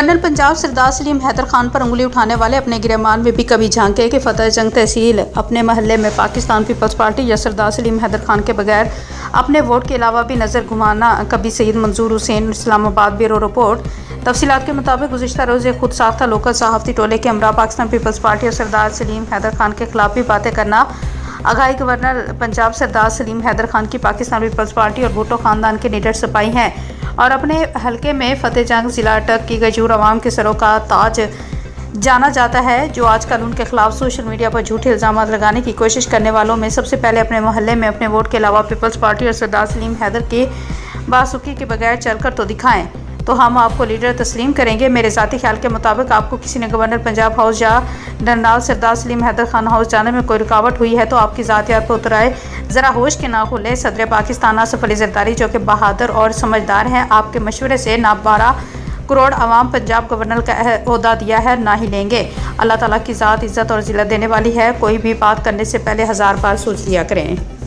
Colonel Punjab सरदार सलीम हैदर खान पर उंगली उठाने वाले अपने गिरहमान में भी कभी झांके कि फतेह जंग तहसील अपने महल्ले में पाकिस्तान पीपल्स पार्टी या सरदार सलीम हैदर खान के बगैर अपने वोट के अलावा भी नज़र घुमाना कभी सईद मंजूर हुसैन इस्लामाबाद ब्यूरो रिपोर्ट। तफसीलात के मुताबिक गुज़िश्ता रोज़ एक खुद साख्ता लोकल सहाफ़ती टोले के हमरा पाकिस्तान पीपल्स पार्टी और सरदार सलीम हैदर खान के खिलाफ भी बातें करना आगाही गवर्नर पंजाब सरदार सलीम हैदर खान की पाकिस्तान पीपल्स पार्टी और भुट्टो ख़ानदान के निडर सिपाही हैं और अपने हलके में फतेह जंग ज़िला अटक की गजूर अवाम के सरों का ताज जाना जाता है, जो आजकल उनके खिलाफ सोशल मीडिया पर झूठे इल्ज़ाम लगाने की कोशिश करने वालों में सबसे पहले अपने मोहल्ले में अपने वोट के अलावा पीपल्स पार्टी और सरदार सलीम हैदर की बासुकी के बगैर चलकर तो दिखाएं तो हम आपको लीडर तस्लीम करेंगे। मेरे ज़ाती ख्याल के मुताबिक आपको किसी ने गवर्नर पंजाब हाउस या जनरल सरदार सलीम हैदर खान हाउस जाने में कोई रुकावट हुई है तो आपकी ज़ातियात पर उतराए ज़रा होश के ना खुले। सदर पाकिस्तान आसिफ अली ज़रदारी जो कि बहादुर और समझदार हैं, आपके मशवरे से ना 12 करोड़ आवाम पंजाब गवर्नर का ओहदा दिया है ना ही लेंगे। अल्लाह ताला की ज़ात इज़्ज़त और ज़िल्लत देने वाली है, कोई भी बात करने से पहले 1000 बार सोच लिया करें।